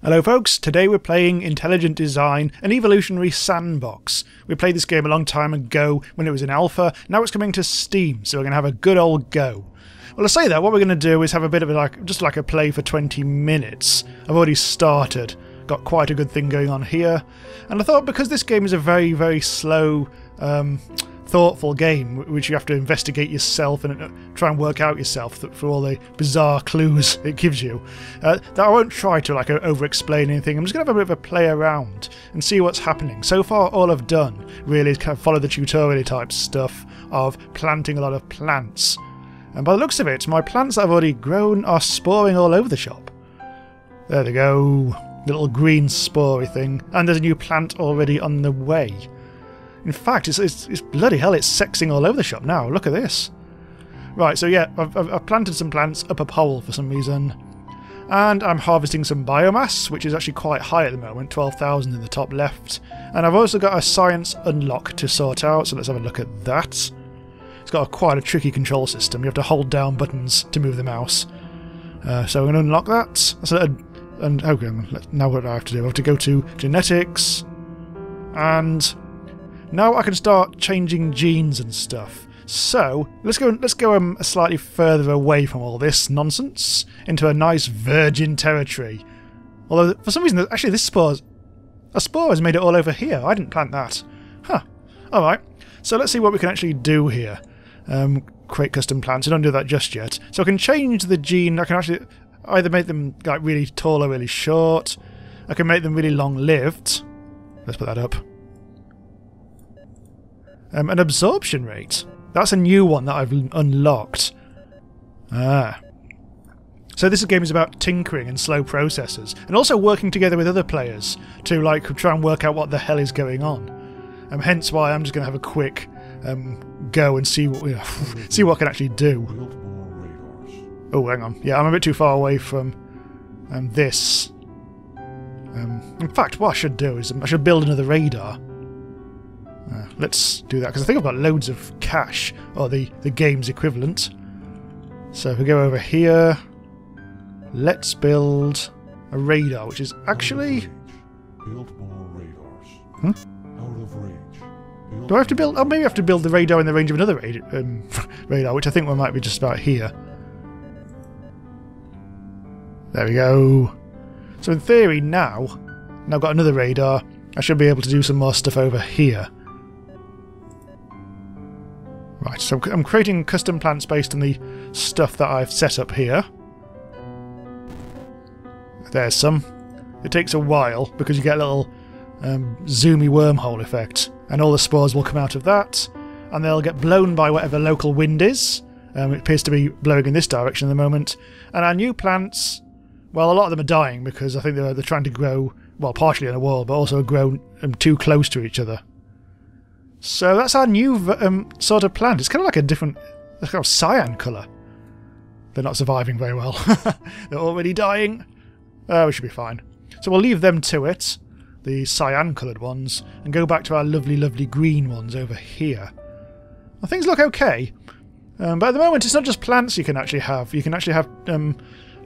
Hello folks, today we're playing Intelligent Design, an Evolutionary Sandbox. We played this game a long time ago when it was in alpha, now it's coming to Steam, so we're going to have a good old go. Well, I say that, what we're going to do is have a bit of just like a play for 20 minutes. I've already started, got quite a good thing going on here, and I thought because this game is a very, very slow, thoughtful game, which you have to investigate yourself and try and work out yourself for all the bizarre clues it gives you, that I won't try to like over-explain anything. I'm just going to have a bit of a play around and see what's happening. So far all I've done really is kind of follow the tutorial type stuff of planting a lot of plants. And by the looks of it, my plants that I've already grown are sporing all over the shop. There they go, little green spory thing, and there's a new plant already on the way. In fact, it's bloody hell, it's sexing all over the shop now. Look at this. Right, so yeah, I've planted some plants up a pole for some reason. And I'm harvesting some biomass, which is actually quite high at the moment, 12,000 in the top left. And I've also got a science unlock to sort out, so let's have a look at that. It's got quite a tricky control system. You have to hold down buttons to move the mouse. So I'm going to unlock that. And okay, now what do I have to do? I have to go to genetics, and now I can start changing genes and stuff. So let's go slightly further away from all this nonsense into a nice virgin territory. Although for some reason, actually, a spore has made it all over here. I didn't plant that. Huh. All right. So let's see what we can actually do here. Create custom plants. I don't do that just yet. So I can change the gene. I can actually either make them like really tall or really short. I can make them really long-lived. Let's put that up. An absorption rate. That's a new one that I've unlocked. Ah. So this game is about tinkering and slow processes, and also working together with other players to like try and work out what the hell is going on. Hence why I'm just going to have a quick go and see what see what I can actually do. Oh, hang on. Yeah, I'm a bit too far away from this. In fact, what I should do is I should build another radar. Let's do that, because I think I've got loads of cash, or the game's equivalent. So if we go over here, let's build a radar, which is actually... Build more radars. Out of range. Do I have to build... Oh, maybe I have to build the radar in the range of another radar, which I think one might be just about here. There we go. So in theory now I've got another radar, I should be able to do some more stuff over here. Right, so I'm creating custom plants based on the stuff that I've set up here. There's some. It takes a while because you get a little zoomy wormhole effect, and all the spores will come out of that, and they'll get blown by whatever local wind is. It appears to be blowing in this direction at the moment. And our new plants, well, a lot of them are dying because I think they're trying to grow, well, partially in a wall, but also grow too close to each other. So that's our new sort of plant. It's kind of like a different, kind of cyan colour. They're not surviving very well. They're already dying. We should be fine. So we'll leave them to it, the cyan coloured ones, and go back to our lovely, lovely green ones over here. Well, things look okay. But at the moment, it's not just plants you can actually have. You can actually have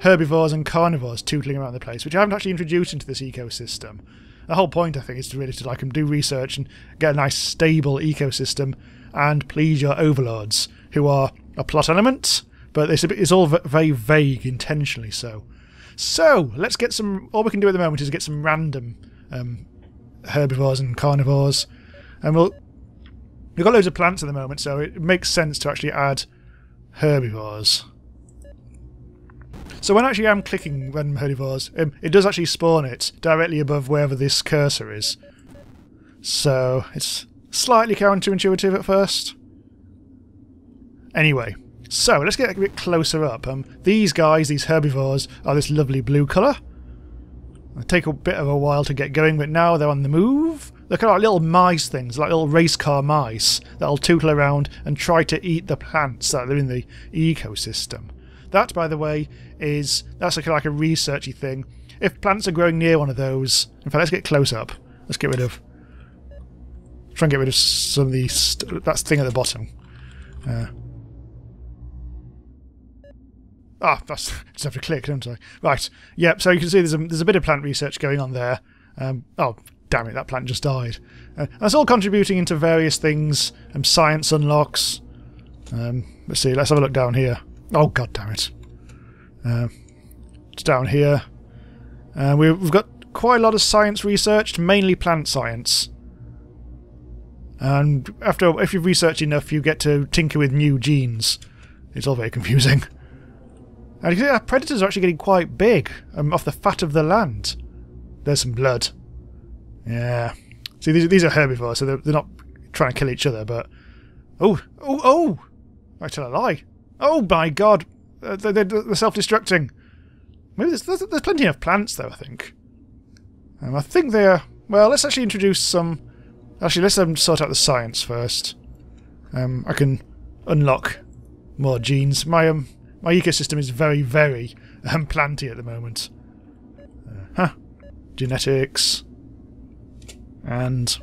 herbivores and carnivores tootling around the place, which I haven't actually introduced into this ecosystem. The whole point, I think, is to really like do research and get a nice stable ecosystem and please your overlords, who are a plot element, but it's all very vague intentionally so. So, let's get some... All we can do at the moment is get some random herbivores and carnivores. And we've got loads of plants at the moment, so it makes sense to actually add herbivores. So when actually I'm clicking random herbivores, it does actually spawn it directly above wherever this cursor is. So it's slightly counterintuitive at first. Anyway, so let's get a bit closer up. These guys, these herbivores, are this lovely blue colour. They take a bit of a while to get going, but now they're on the move. They're kind of like little mice things, like little race car mice that'll tootle around and try to eat the plants that are in the ecosystem. That, by the way, that's like a researchy thing. If plants are growing near one of those... In fact, let's get close up. Let's get rid of... Try and get rid of some of these... That thing at the bottom. Ah, that's just have to click, don't I? Right. Yep. So you can see there's a bit of plant research going on there. Oh, damn it! That plant just died. That's all contributing into various things. Science unlocks. Let's see. Let's have a look down here. Oh, god damn it! It's down here. We've got quite a lot of science researched, mainly plant science. And if you've researched enough, you get to tinker with new genes. It's all very confusing. And you can see our predators are actually getting quite big off the fat of the land. There's some blood. Yeah. See, these are herbivores, so they're not trying to kill each other, but... Oh! I tell a lie. Oh my god! They're self-destructing. Maybe there's plenty of plants, though, I think. I think they're... Well, let's actually introduce some... Actually, let's sort out the science first. I can unlock more genes. My ecosystem is very, very planty at the moment. Genetics. And...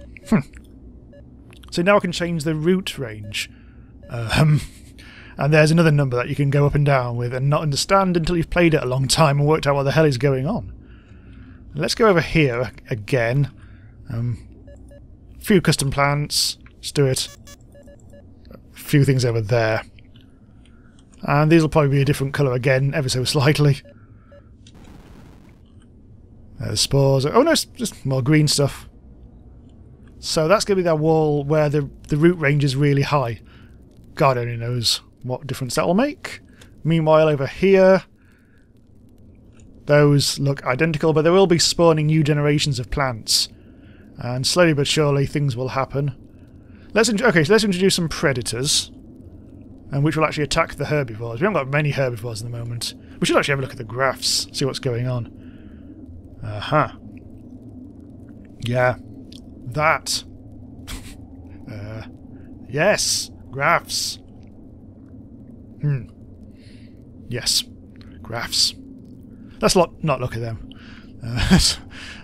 So now I can change the root range. And there's another number that you can go up and down with and not understand until you've played it a long time and worked out what the hell is going on. Let's go over here again. A few custom plants. Let's do it. A few things over there. And these will probably be a different colour again, ever so slightly. There's spores. Oh no, it's just more green stuff. So that's going to be that wall where the root range is really high. God only knows what difference that will make. Meanwhile, over here, those look identical, but there will be spawning new generations of plants. And slowly but surely, things will happen. So let's introduce some predators, and which will actually attack the herbivores. We haven't got many herbivores at the moment. We should actually have a look at the graphs, see what's going on. Yeah. That. Yes. Graphs. Yes. Graphs. Let's not look at them.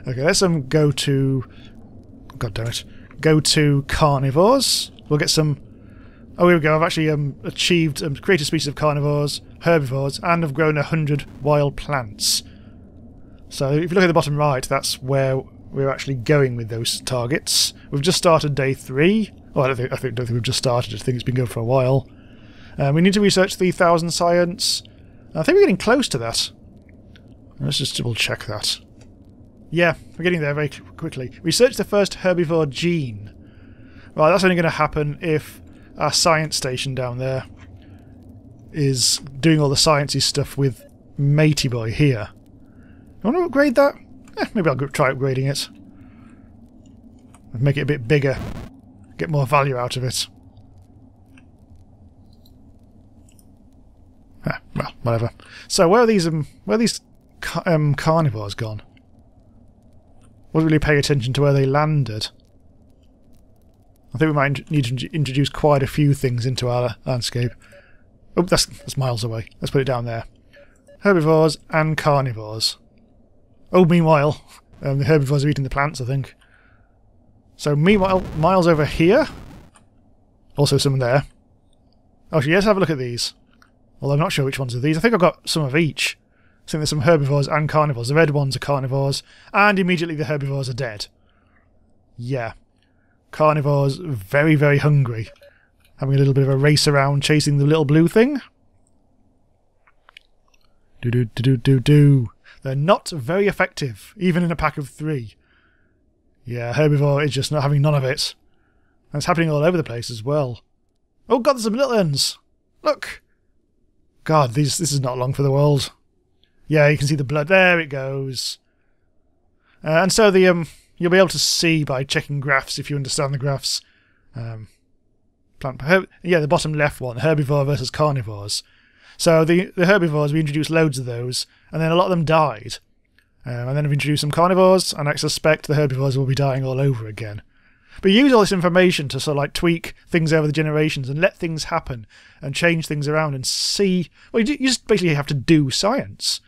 Okay, let's go to... God damn it. Go to carnivores. We'll get some... Oh, here we go. I've actually achieved... created a species of carnivores, herbivores, and have grown 100 wild plants. So if you look at the bottom right, that's where we're actually going with those targets. We've just started day 3. Oh, I don't think we've just started. I think it's been going for a while. We need to research 3,000 science. I think we're getting close to that. Let's just double check that. Yeah, we're getting there very quickly. Research the first herbivore gene. Right, that's only going to happen if our science station down there is doing all the sciencey stuff with Matey Boy here. I want to upgrade that? Maybe I'll try upgrading it. Make it a bit bigger. Get more value out of it. Well, whatever. So where are these carnivores gone? Wasn't really paying attention to where they landed. I think we might need to introduce quite a few things into our landscape. Oh, that's miles away. Let's put it down there. Herbivores and carnivores. Oh, meanwhile, the herbivores are eating the plants, I think. So meanwhile, miles over here. Also some there. Actually, let's have a look at these. Well, I'm not sure which ones are these. I think I've got some of each. I think there's some herbivores and carnivores. The red ones are carnivores, and immediately the herbivores are dead. Yeah. Carnivores, very, very hungry. Having a little bit of a race around, chasing the little blue thing. Do-do-do-do-do-do. They're not very effective, even in a pack of 3. Yeah, herbivore is just not having none of it. And it's happening all over the place as well. Oh god, there's some little ones! Look! God, this is not long for the world. Yeah, you can see the blood. There it goes. And so you'll be able to see by checking graphs, if you understand the graphs. The bottom left one, herbivore versus carnivores. So the herbivores, we introduced loads of those, and then a lot of them died. And then we've introduced some carnivores, and I suspect the herbivores will be dying all over again. But you use all this information to sort of like tweak things over the generations and let things happen and change things around and see... Well, you just basically have to do science.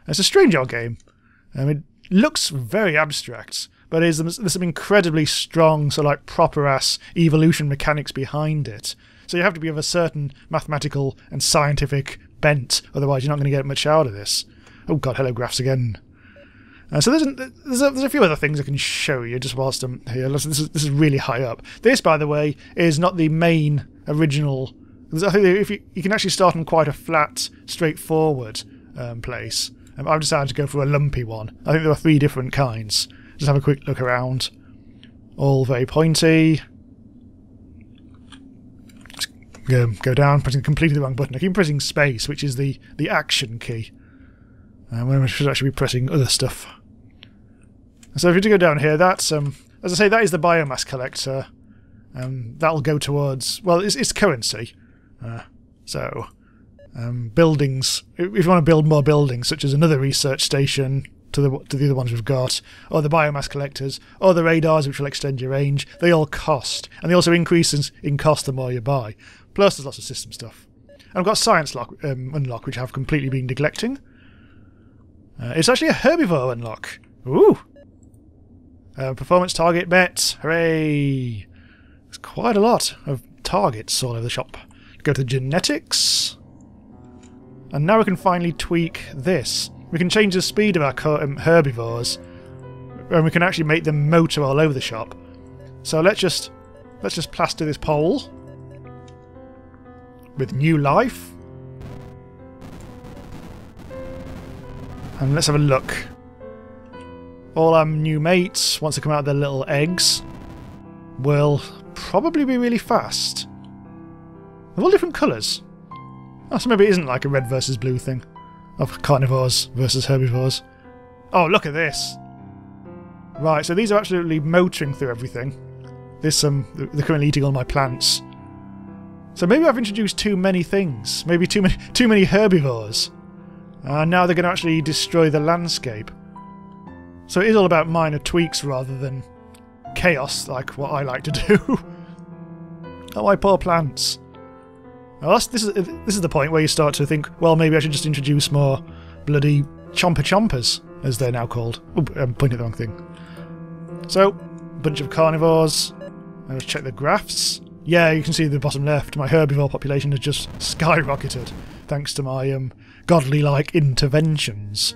It's a strange old game. It looks very abstract, but there's some incredibly strong, sort of like proper-ass evolution mechanics behind it. So you have to be of a certain mathematical and scientific bent, otherwise you're not going to get much out of this. Oh god, hello graphs again. So there's a few other things I can show you just whilst I'm here. Listen, this is really high up. This, by the way, is not the main original. I think if you can actually start on quite a flat, straightforward place. I've decided to go for a lumpy one. I think there are 3 different kinds. Just have a quick look around. All very pointy. Go down, pressing completely the wrong button. I keep pressing space, which is the action key. When I should actually be pressing other stuff. So if you go down here, that's as I say, that is the biomass collector. That'll go towards, well, it's currency. Buildings. If you want to build more buildings, such as another research station to the other ones we've got, or the biomass collectors, or the radars, which will extend your range, they all cost, and they also increase in cost the more you buy. Plus, there's lots of system stuff. And I've got science unlock, which I've completely been neglecting. It's actually a herbivore unlock. Ooh! Performance target met. Hooray! There's quite a lot of targets all over the shop. Go to genetics. And now we can finally tweak this. We can change the speed of our herbivores. And we can actually make them motor all over the shop. So let's just plaster this pole with new life. And let's have a look. All our new mates, once they come out of their little eggs, will probably be really fast. They're all different colours. Oh, so maybe it isn't like a red versus blue thing. Of carnivores versus herbivores. Oh, look at this! Right, so these are absolutely motoring through everything. They're currently eating all my plants. So maybe I've introduced too many things. Maybe too many herbivores. And now they're going to actually destroy the landscape. So it is all about minor tweaks rather than chaos, like what I like to do. Oh, my poor plants. Well, this is the point where you start to think, well, maybe I should just introduce more bloody chompers, as they're now called. Oh, I'm pointing at the wrong thing. So, bunch of carnivores. Let's check the graphs. Yeah, you can see the bottom left. My herbivore population has just skyrocketed, thanks to my godly-like interventions.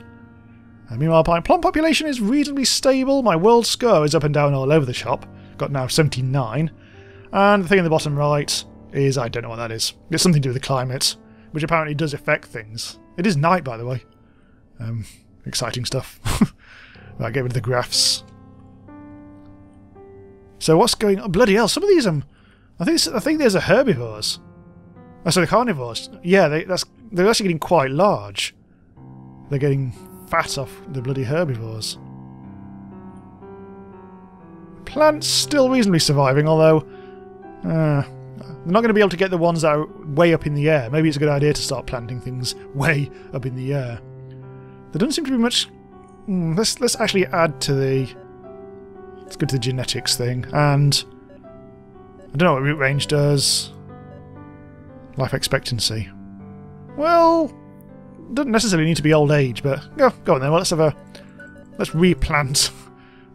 Meanwhile, my plant population is reasonably stable. My world score is up and down all over the shop. Got now 79. And the thing in the bottom right is, I don't know what that is. It's something to do with the climate, which apparently does affect things. It is night, by the way. Exciting stuff. Right, get rid of the graphs. So what's going on? Bloody hell, some of these, I think there's a herbivores. Oh, so the carnivores. Yeah, they're actually getting quite large. They're getting fat off the bloody herbivores. Plants still reasonably surviving, although they're not going to be able to get the ones that are way up in the air. Maybe it's a good idea to start planting things way up in the air. There doesn't seem to be much. Let's actually add to the. Let's go to the genetics thing, and I don't know what root range does. Life expectancy. Well, doesn't necessarily need to be old age, but go on then. Well, let's replant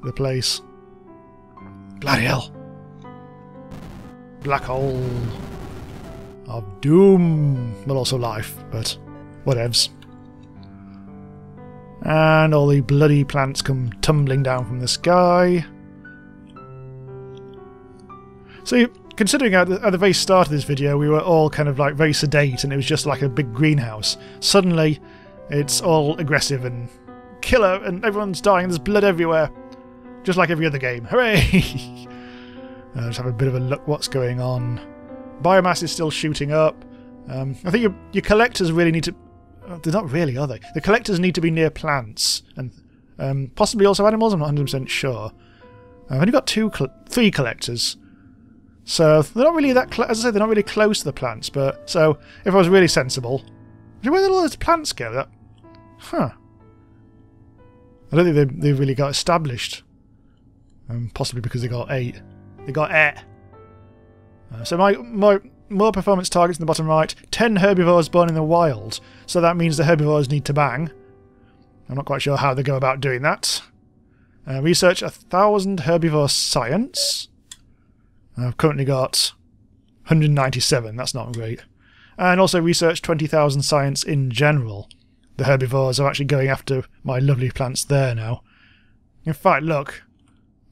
the place. Bloody hell! Black hole of doom. Well, also life, but whatevs. And all the bloody plants come tumbling down from the sky. So, considering at the very start of this video we were all kind of like very sedate and it was just like a big greenhouse, suddenly it's all aggressive and killer and everyone's dying, there's blood everywhere. Just like every other game. Hooray! Let's have a bit of a look what's going on. Biomass is still shooting up. I think your collectors really need to... they're not really, are they? The collectors need to be near plants and possibly also animals, I'm not 100% sure. I've only got 3 collectors. So they're not really that as I said, they're not really close to the plants, but so if I was really sensible. Where did all those plants go? Huh. I don't think they've really got established. Possibly because they got 8. They got 8. So my more performance targets in the bottom right. 10 herbivores born in the wild. So that means the herbivores need to bang. I'm not quite sure how they go about doing that. Research 1,000 herbivore science. I've currently got 197. That's not great. And also research 20,000 science in general. The herbivores are actually going after my lovely plants there now. In fact, look.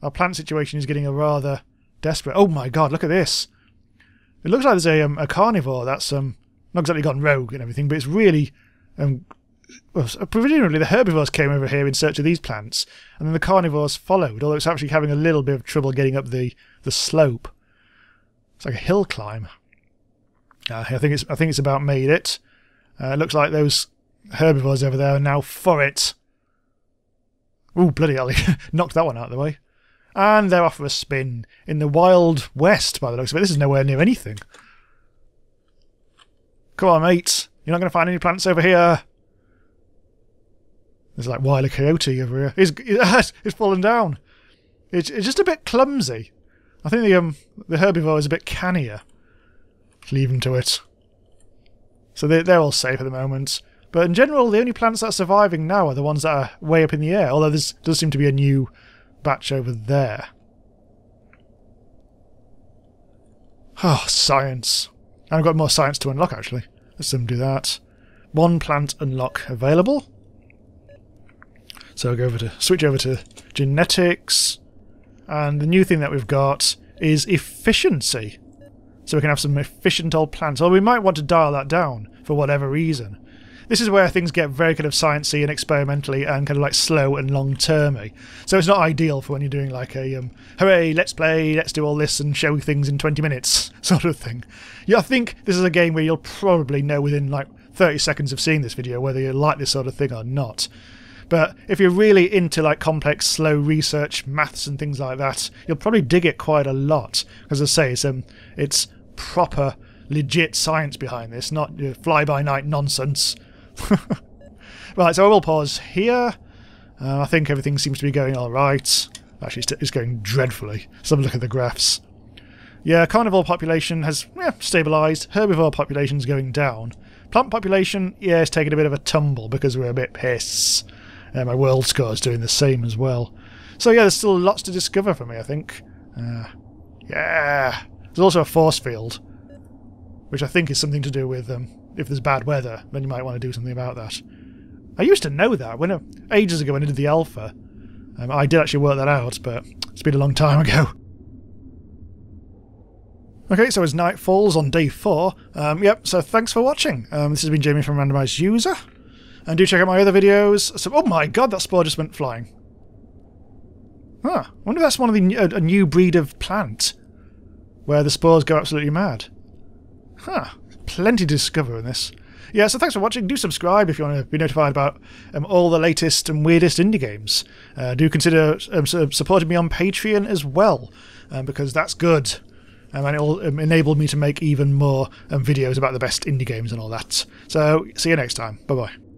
Our plant situation is getting a rather desperate... Oh my god, look at this. It looks like there's a carnivore that's not exactly gone rogue and everything, but it's really... well, presumably the herbivores came over here in search of these plants, and then the carnivores followed, although it's actually having a little bit of trouble getting up the slope. It's like a hill climb. I think it's about made it. It looks like those herbivores over there are now for it. Ooh, bloody hell, he knocked that one out of the way. And they're off for a spin in the Wild West, by the looks of it. This is nowhere near anything. Come on, mate. You're not going to find any plants over here. There's like Wile E. Coyote over here. It's fallen down. It's just a bit clumsy. I think the herbivore is a bit cannier. Leave them to it. So they're all safe at the moment. But in general, the only plants that are surviving now are the ones that are way up in the air. Although there does seem to be a new batch over there. Oh, science. And I've got more science to unlock, actually. Let's do that. One plant unlock available. So I'll switch over to genetics. And the new thing that we've got is efficiency. So we can have some efficient old plants. Or we might want to dial that down for whatever reason. This is where things get very kind of sciencey and experimentally and kind of like slow and long-termy. So it's not ideal for when you're doing like a hooray, let's play, let's do all this and show things in 20 minutes sort of thing. Yeah, I think this is a game where you'll probably know within like 30 seconds of seeing this video whether you like this sort of thing or not. But if you're really into like complex, slow research, maths and things like that, you'll probably dig it quite a lot. As I say, it's proper, legit science behind this, not fly-by-night nonsense. Right, so I will pause here. I think everything seems to be going alright. Actually, it's going dreadfully. Let's have a look at the graphs. Yeah, carnivore population has stabilised. Herbivore population's going down. Plant population, yeah, it's taking a bit of a tumble because we're a bit pissed. My world score is doing the same as well. So yeah, there's still lots to discover for me, I think. Yeah. There's also a force field, which I think is something to do with if there's bad weather, then you might want to do something about that. I used to know that ages ago when I did the alpha. I did actually work that out, but it's been a long time ago. Okay, so as night falls on day 4, so thanks for watching. This has been Jamie from Randomise User. And do check out my other videos. So, oh my god, that spore just went flying. I wonder if that's one of a new breed of plant, where the spores go absolutely mad. Plenty to discover in this. Yeah, so thanks for watching. Do subscribe if you want to be notified about all the latest and weirdest indie games. Do consider supporting me on Patreon as well, because that's good. And it will enable me to make even more videos about the best indie games and all that. So, see you next time. Bye-bye.